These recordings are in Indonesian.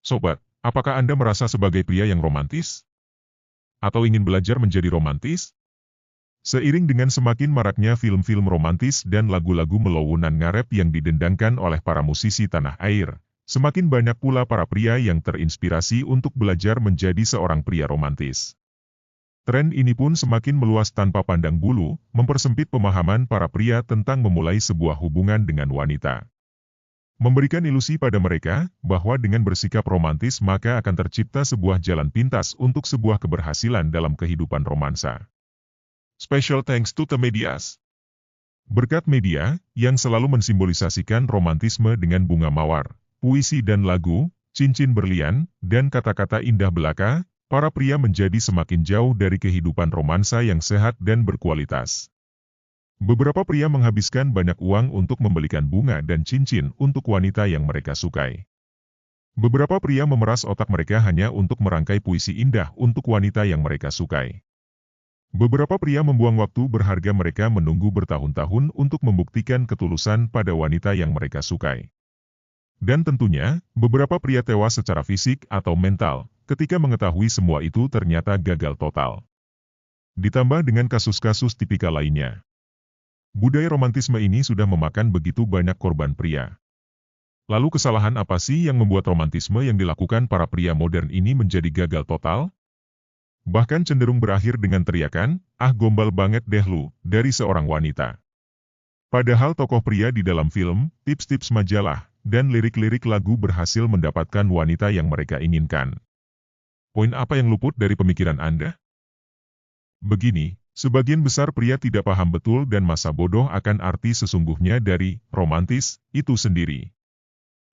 Sobat, apakah Anda merasa sebagai pria yang romantis? Atau ingin belajar menjadi romantis? Seiring dengan semakin maraknya film-film romantis dan lagu-lagu melowunan ngarep yang didendangkan oleh para musisi tanah air, semakin banyak pula para pria yang terinspirasi untuk belajar menjadi seorang pria romantis. Tren ini pun semakin meluas tanpa pandang bulu, mempersempit pemahaman para pria tentang memulai sebuah hubungan dengan wanita. Memberikan ilusi pada mereka, bahwa dengan bersikap romantis maka akan tercipta sebuah jalan pintas untuk sebuah keberhasilan dalam kehidupan romansa. Special thanks to the medias. Berkat media, yang selalu mensimbolisasikan romantisme dengan bunga mawar, puisi dan lagu, cincin berlian, dan kata-kata indah belaka, para pria menjadi semakin jauh dari kehidupan romansa yang sehat dan berkualitas. Beberapa pria menghabiskan banyak uang untuk membelikan bunga dan cincin untuk wanita yang mereka sukai. Beberapa pria memeras otak mereka hanya untuk merangkai puisi indah untuk wanita yang mereka sukai. Beberapa pria membuang waktu berharga mereka menunggu bertahun-tahun untuk membuktikan ketulusan pada wanita yang mereka sukai. Dan tentunya, beberapa pria tewas secara fisik atau mental, ketika mengetahui semua itu ternyata gagal total. Ditambah dengan kasus-kasus tipikal lainnya. Budaya romantisme ini sudah memakan begitu banyak korban pria. Lalu kesalahan apa sih yang membuat romantisme yang dilakukan para pria modern ini menjadi gagal total? Bahkan cenderung berakhir dengan teriakan, "Ah gombal banget deh lu," dari seorang wanita. Padahal tokoh pria di dalam film, tips-tips majalah, dan lirik-lirik lagu berhasil mendapatkan wanita yang mereka inginkan. Poin apa yang luput dari pemikiran Anda? Begini, sebagian besar pria tidak paham betul dan masa bodoh akan arti sesungguhnya dari romantis itu sendiri.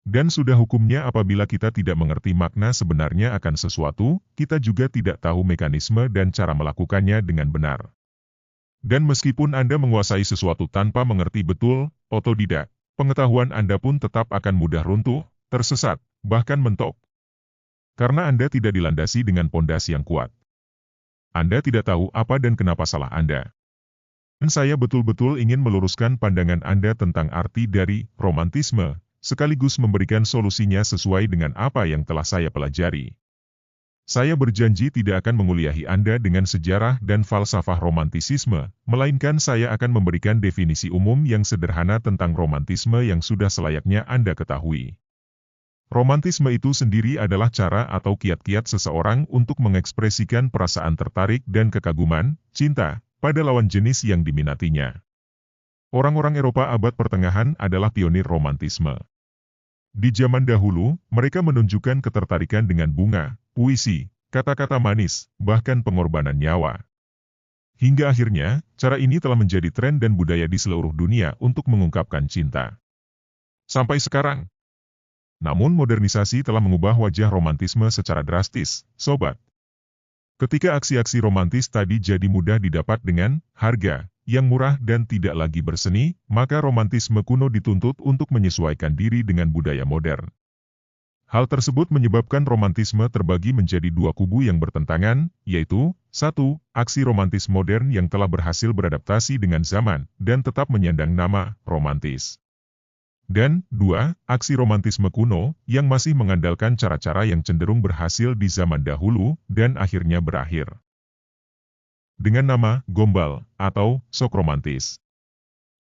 Dan sudah hukumnya apabila kita tidak mengerti makna sebenarnya akan sesuatu, kita juga tidak tahu mekanisme dan cara melakukannya dengan benar. Dan meskipun Anda menguasai sesuatu tanpa mengerti betul, otodidak, pengetahuan Anda pun tetap akan mudah runtuh, tersesat, bahkan mentok. Karena Anda tidak dilandasi dengan pondasi yang kuat. Anda tidak tahu apa dan kenapa salah Anda. Dan saya betul-betul ingin meluruskan pandangan Anda tentang arti dari romantisme, sekaligus memberikan solusinya sesuai dengan apa yang telah saya pelajari. Saya berjanji tidak akan menguliahi Anda dengan sejarah dan falsafah romantisisme, melainkan saya akan memberikan definisi umum yang sederhana tentang romantisme yang sudah selayaknya Anda ketahui. Romantisme itu sendiri adalah cara atau kiat-kiat seseorang untuk mengekspresikan perasaan tertarik dan kekaguman, cinta, pada lawan jenis yang diminatinya. Orang-orang Eropa abad pertengahan adalah pionir romantisme. Di zaman dahulu, mereka menunjukkan ketertarikan dengan bunga, puisi, kata-kata manis, bahkan pengorbanan nyawa. Hingga akhirnya, cara ini telah menjadi tren dan budaya di seluruh dunia untuk mengungkapkan cinta. Sampai sekarang. Namun modernisasi telah mengubah wajah romantisme secara drastis, sobat. Ketika aksi-aksi romantis tadi jadi mudah didapat dengan harga yang murah dan tidak lagi berseni, maka romantisme kuno dituntut untuk menyesuaikan diri dengan budaya modern. Hal tersebut menyebabkan romantisme terbagi menjadi dua kubu yang bertentangan, yaitu, 1. Aksi romantis modern yang telah berhasil beradaptasi dengan zaman, dan tetap menyandang nama romantis. Dan, 2. Aksi romantisme kuno, yang masih mengandalkan cara-cara yang cenderung berhasil di zaman dahulu, dan akhirnya berakhir dengan nama gombal, atau sok romantis.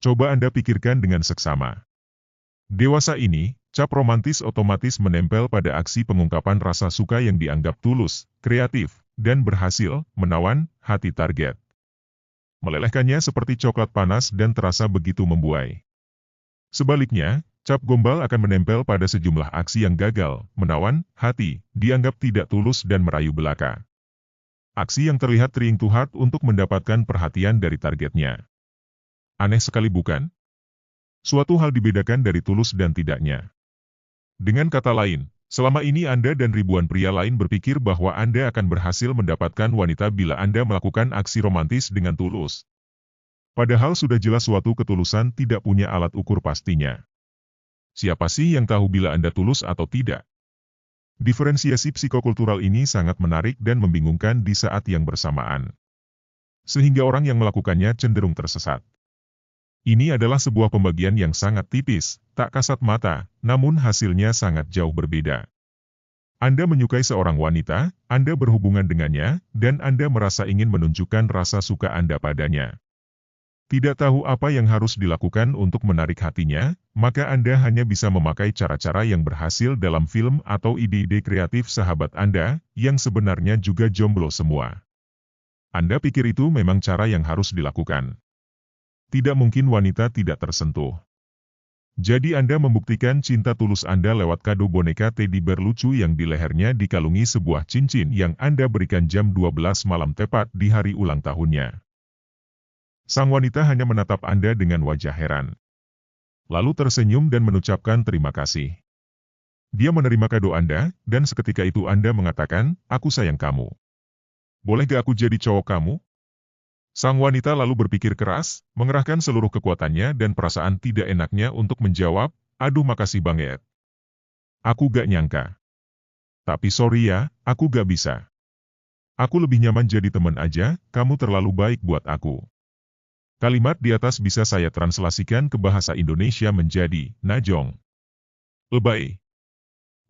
Coba Anda pikirkan dengan seksama. Dewasa ini, cap romantis otomatis menempel pada aksi pengungkapan rasa suka yang dianggap tulus, kreatif, dan berhasil menawan hati target. Melelehkannya seperti coklat panas dan terasa begitu membuai. Sebaliknya, cap gombal akan menempel pada sejumlah aksi yang gagal, menawan hati, dianggap tidak tulus dan merayu belaka. Aksi yang terlihat trying too hard untuk mendapatkan perhatian dari targetnya. Aneh sekali bukan? Suatu hal dibedakan dari tulus dan tidaknya. Dengan kata lain, selama ini Anda dan ribuan pria lain berpikir bahwa Anda akan berhasil mendapatkan wanita bila Anda melakukan aksi romantis dengan tulus. Padahal sudah jelas suatu ketulusan tidak punya alat ukur pastinya. Siapa sih yang tahu bila Anda tulus atau tidak? Diferensiasi psikokultural ini sangat menarik dan membingungkan di saat yang bersamaan. Sehingga orang yang melakukannya cenderung tersesat. Ini adalah sebuah pembagian yang sangat tipis, tak kasat mata, namun hasilnya sangat jauh berbeda. Anda menyukai seorang wanita, Anda berhubungan dengannya, dan Anda merasa ingin menunjukkan rasa suka Anda padanya. Tidak tahu apa yang harus dilakukan untuk menarik hatinya, maka Anda hanya bisa memakai cara-cara yang berhasil dalam film atau ide-ide kreatif sahabat Anda, yang sebenarnya juga jomblo semua. Anda pikir itu memang cara yang harus dilakukan. Tidak mungkin wanita tidak tersentuh. Jadi Anda membuktikan cinta tulus Anda lewat kado boneka teddy bear lucu yang di lehernya dikalungi sebuah cincin yang Anda berikan jam 12 malam tepat di hari ulang tahunnya. Sang wanita hanya menatap Anda dengan wajah heran. Lalu tersenyum dan mengucapkan terima kasih. Dia menerima kado Anda, dan seketika itu Anda mengatakan, "Aku sayang kamu. Boleh gak aku jadi cowok kamu?" Sang wanita lalu berpikir keras, mengerahkan seluruh kekuatannya dan perasaan tidak enaknya untuk menjawab, "Aduh makasih banget. Aku gak nyangka. Tapi sorry ya, aku gak bisa. Aku lebih nyaman jadi teman aja, kamu terlalu baik buat aku." Kalimat di atas bisa saya translasikan ke bahasa Indonesia menjadi, "Najong. Lebay.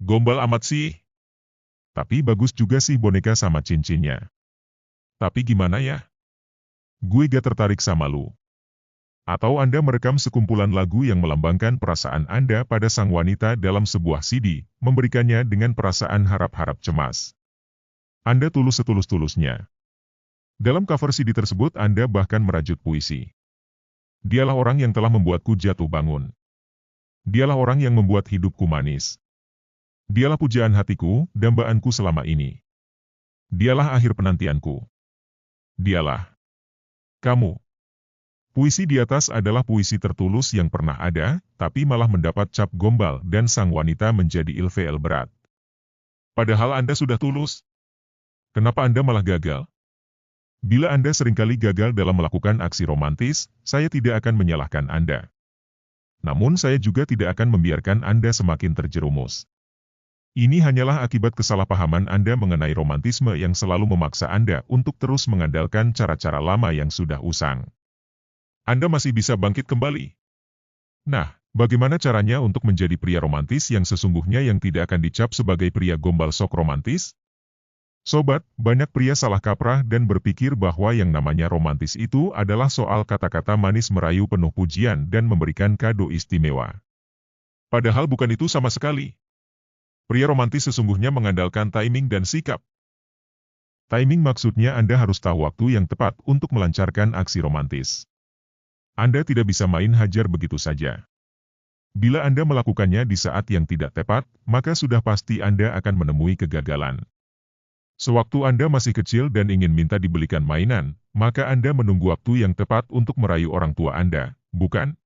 Gombal amat sih. Tapi bagus juga sih boneka sama cincinnya. Tapi gimana ya? Gue gak tertarik sama lu." Atau Anda merekam sekumpulan lagu yang melambangkan perasaan Anda pada sang wanita dalam sebuah CD, memberikannya dengan perasaan harap-harap cemas. Anda tulus setulus-tulusnya. Dalam cover CD tersebut Anda bahkan merajut puisi. "Dialah orang yang telah membuatku jatuh bangun. Dialah orang yang membuat hidupku manis. Dialah pujaan hatiku, dambaanku selama ini. Dialah akhir penantianku. Dialah kamu." Puisi di atas adalah puisi tertulus yang pernah ada, tapi malah mendapat cap gombal dan sang wanita menjadi ilfeel berat. Padahal Anda sudah tulus. Kenapa Anda malah gagal? Bila Anda seringkali gagal dalam melakukan aksi romantis, saya tidak akan menyalahkan Anda. Namun saya juga tidak akan membiarkan Anda semakin terjerumus. Ini hanyalah akibat kesalahpahaman Anda mengenai romantisme yang selalu memaksa Anda untuk terus mengandalkan cara-cara lama yang sudah usang. Anda masih bisa bangkit kembali. Nah, bagaimana caranya untuk menjadi pria romantis yang sesungguhnya yang tidak akan dicap sebagai pria gombal sok romantis? Sobat, banyak pria salah kaprah dan berpikir bahwa yang namanya romantis itu adalah soal kata-kata manis merayu penuh pujian dan memberikan kado istimewa. Padahal bukan itu sama sekali. Pria romantis sesungguhnya mengandalkan timing dan sikap. Timing maksudnya Anda harus tahu waktu yang tepat untuk melancarkan aksi romantis. Anda tidak bisa main hajar begitu saja. Bila Anda melakukannya di saat yang tidak tepat, maka sudah pasti Anda akan menemui kegagalan. Sewaktu Anda masih kecil dan ingin minta dibelikan mainan, maka Anda menunggu waktu yang tepat untuk merayu orang tua Anda, bukan?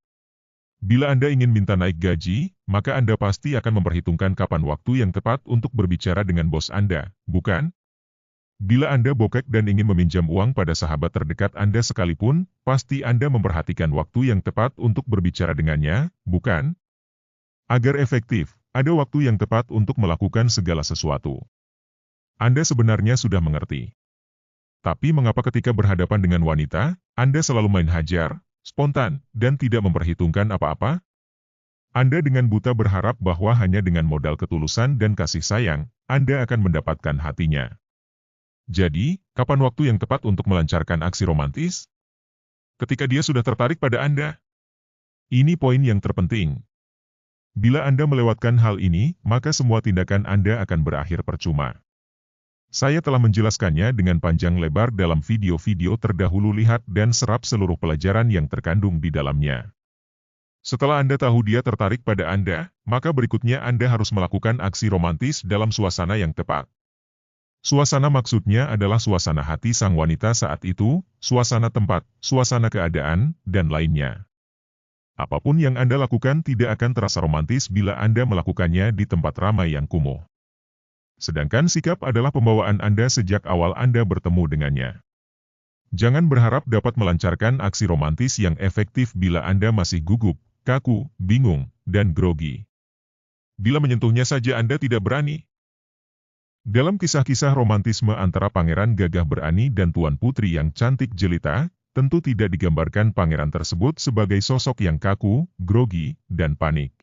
Bila Anda ingin minta naik gaji, maka Anda pasti akan memperhitungkan kapan waktu yang tepat untuk berbicara dengan bos Anda, bukan? Bila Anda bokek dan ingin meminjam uang pada sahabat terdekat Anda sekalipun, pasti Anda memperhatikan waktu yang tepat untuk berbicara dengannya, bukan? Agar efektif, ada waktu yang tepat untuk melakukan segala sesuatu. Anda sebenarnya sudah mengerti. Tapi mengapa ketika berhadapan dengan wanita, Anda selalu main hajar, spontan, dan tidak memperhitungkan apa-apa? Anda dengan buta berharap bahwa hanya dengan modal ketulusan dan kasih sayang, Anda akan mendapatkan hatinya. Jadi, kapan waktu yang tepat untuk melancarkan aksi romantis? Ketika dia sudah tertarik pada Anda. Ini poin yang terpenting. Bila Anda melewatkan hal ini, maka semua tindakan Anda akan berakhir percuma. Saya telah menjelaskannya dengan panjang lebar dalam video-video terdahulu. Lihat dan serap seluruh pelajaran yang terkandung di dalamnya. Setelah Anda tahu dia tertarik pada Anda, maka berikutnya Anda harus melakukan aksi romantis dalam suasana yang tepat. Suasana maksudnya adalah suasana hati sang wanita saat itu, suasana tempat, suasana keadaan, dan lainnya. Apapun yang Anda lakukan tidak akan terasa romantis bila Anda melakukannya di tempat ramai yang kumuh. Sedangkan sikap adalah pembawaan Anda sejak awal Anda bertemu dengannya. Jangan berharap dapat melancarkan aksi romantis yang efektif bila Anda masih gugup, kaku, bingung, dan grogi. Bila menyentuhnya saja Anda tidak berani. Dalam kisah-kisah romantisme antara pangeran gagah berani dan tuan putri yang cantik jelita, tentu tidak digambarkan pangeran tersebut sebagai sosok yang kaku, grogi, dan panik.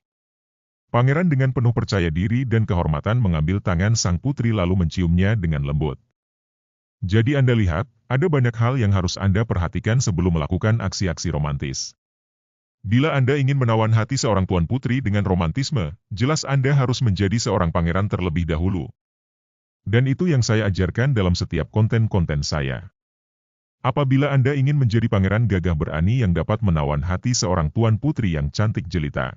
Pangeran dengan penuh percaya diri dan kehormatan mengambil tangan sang putri lalu menciumnya dengan lembut. Jadi Anda lihat, ada banyak hal yang harus Anda perhatikan sebelum melakukan aksi-aksi romantis. Bila Anda ingin menawan hati seorang tuan putri dengan romantisme, jelas Anda harus menjadi seorang pangeran terlebih dahulu. Dan itu yang saya ajarkan dalam setiap konten-konten saya. Apabila Anda ingin menjadi pangeran gagah berani yang dapat menawan hati seorang tuan putri yang cantik jelita,